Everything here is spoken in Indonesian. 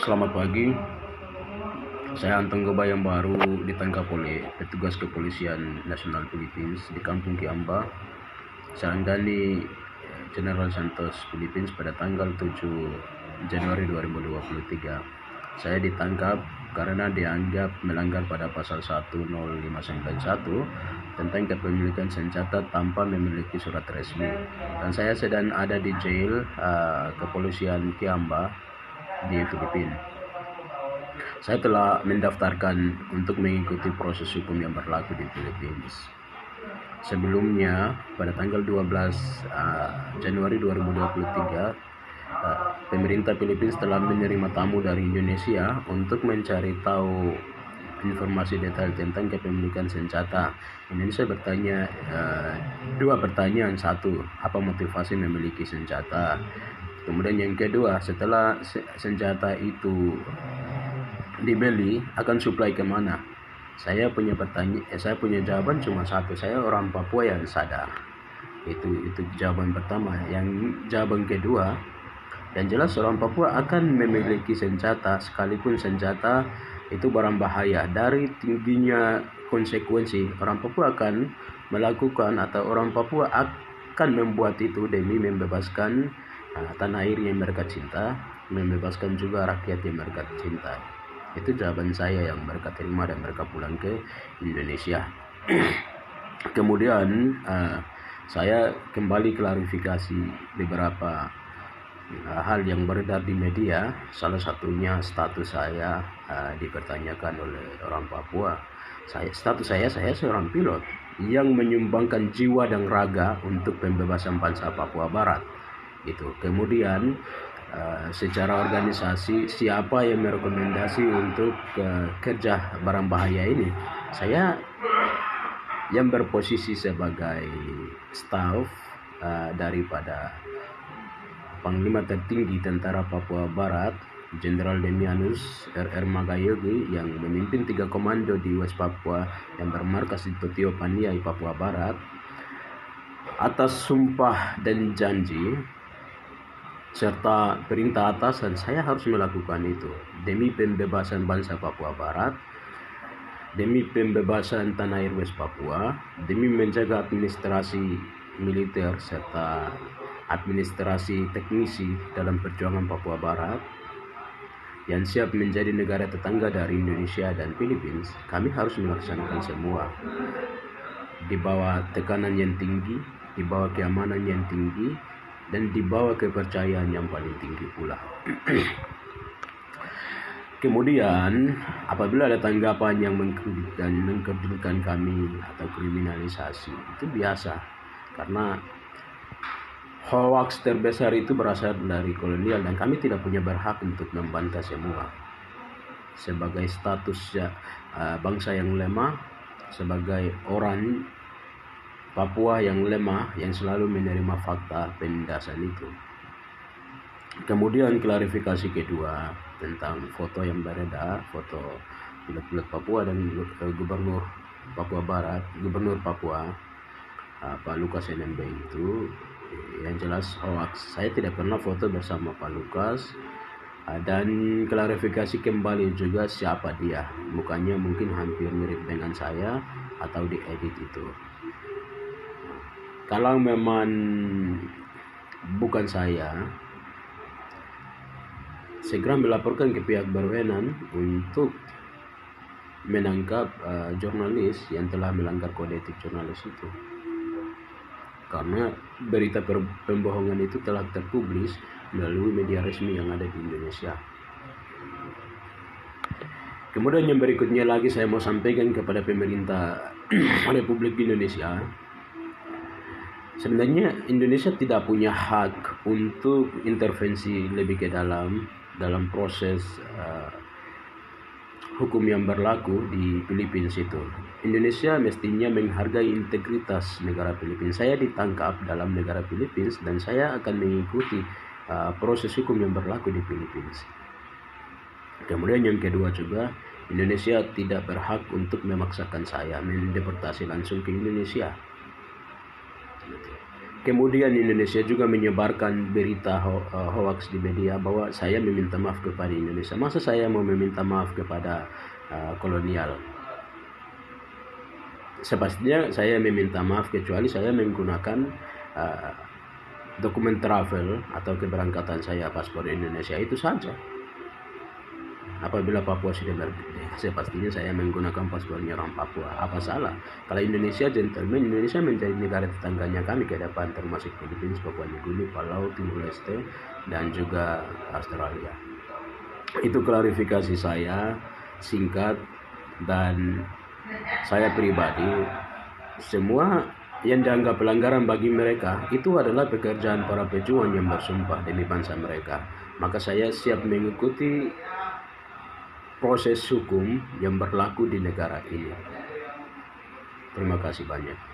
Selamat pagi, saya Anteng Goba yang baru ditangkap oleh petugas kepolisian nasional Philippines di Kampung Kiamba, Sarangani, General Santos, Philippines pada tanggal 7 Januari 2023. Saya ditangkap karena dianggap melanggar pada pasal 10591 tentang kepemilikan senjata tanpa memiliki surat resmi, dan saya sedang ada di jail kepolisian Kiamba di Filipina. Saya telah mendaftarkan untuk mengikuti proses hukum yang berlaku di Philippines. Sebelumnya, pada tanggal 12 Januari 2023, pemerintah Philippines telah menerima tamu dari Indonesia untuk mencari tahu informasi detail tentang kepemilikan senjata. Indonesia bertanya dua pertanyaan. Satu, apa motivasi memiliki senjata? Kemudian yang kedua, setelah senjata itu dibeli, akan supply kemana? Saya punya jawaban cuma satu, saya orang Papua yang sadar. Itu jawaban pertama. Yang jawaban kedua, yang jelas orang Papua akan memiliki senjata, sekalipun senjata itu barang bahaya. Dari tingginya konsekuensi, orang Papua akan melakukan, atau orang Papua akan membuat itu demi membebaskan tanah air yang mereka cinta, membebaskan juga rakyat yang mereka cinta. Itu jawaban saya yang mereka terima dan mereka pulang ke Indonesia. Kemudian saya kembali klarifikasi beberapa hal yang beredar di media. Salah satunya status saya dipertanyakan oleh orang Papua. Status saya seorang pilot yang menyumbangkan jiwa dan raga untuk pembebasan bangsa Papua Barat. Itu. Kemudian secara organisasi, siapa yang merekomendasi untuk kerja barang bahaya ini? Saya yang berposisi sebagai staf daripada Panglima Tertinggi Tentara Papua Barat, Jenderal Demianus R.R. Magayogi, yang memimpin 3 komando di West Papua yang bermarkas di Totio Paniai, Papua Barat. Atas sumpah dan janji serta perintah atasan, saya harus melakukan itu demi pembebasan bangsa Papua Barat, demi pembebasan tanah air West Papua, demi menjaga administrasi militer serta administrasi teknisi dalam perjuangan Papua Barat yang siap menjadi negara tetangga dari Indonesia dan Philippines. Kami harus melaksanakan semua di bawah tekanan yang tinggi, di bawah keamanan yang tinggi, dan di bawah kepercayaan yang paling tinggi pula. Kemudian apabila ada tanggapan yang mengkerdilkan kami atau kriminalisasi, itu biasa, karena hoax terbesar itu berasal dari kolonial dan kami tidak punya berhak untuk membantah semua. Sebagai status bangsa yang lemah, sebagai orang Papua yang lemah yang selalu menerima fakta penindasan itu. Kemudian klarifikasi kedua tentang foto yang beredar, foto pilot Papua dan Gubernur Papua Barat, Gubernur Papua Pak Lukas NMB itu, yang jelas hoax. Saya tidak pernah foto bersama Pak Lukas, dan klarifikasi kembali juga siapa dia. Mukanya mungkin hampir mirip dengan saya atau diedit itu. Kalau memang bukan saya, segera melaporkan ke pihak berwenang untuk menangkap jurnalis yang telah melanggar kode etik jurnalis itu. Karena berita pembohongan itu telah terpublis melalui media resmi yang ada di Indonesia. Kemudian yang berikutnya lagi saya mau sampaikan kepada pemerintah Republik Indonesia. Sebenarnya Indonesia tidak punya hak untuk intervensi lebih ke dalam proses hukum yang berlaku di Filipina itu. Indonesia mestinya menghargai integritas negara Filipina. Saya ditangkap dalam negara Filipina dan saya akan mengikuti proses hukum yang berlaku di Filipina. Kemudian yang kedua juga, Indonesia tidak berhak untuk memaksakan saya mendeportasi langsung ke Indonesia. Kemudian Indonesia juga menyebarkan berita hoax di media bahwa saya meminta maaf kepada Indonesia. Masa saya mau meminta maaf kepada kolonial? Sepastinya saya meminta maaf kecuali saya menggunakan dokumen travel atau keberangkatan saya paspor Indonesia, itu saja. Apabila Papua sudah merdeka, pastinya saya menggunakan paspornya orang Papua. Apa salah? Kalau Indonesia gentleman, Indonesia menjadi negara tetangganya kami ke depan, termasuk Filipina, Papua Nugini, Palau, Timur Leste, dan juga Australia. Itu klarifikasi saya singkat, dan saya pribadi, semua yang dianggap pelanggaran bagi mereka itu adalah pekerjaan para pejuang yang bersumpah demi bangsa mereka. Maka saya siap mengikuti proses hukum yang berlaku di negara ini. Terima kasih banyak.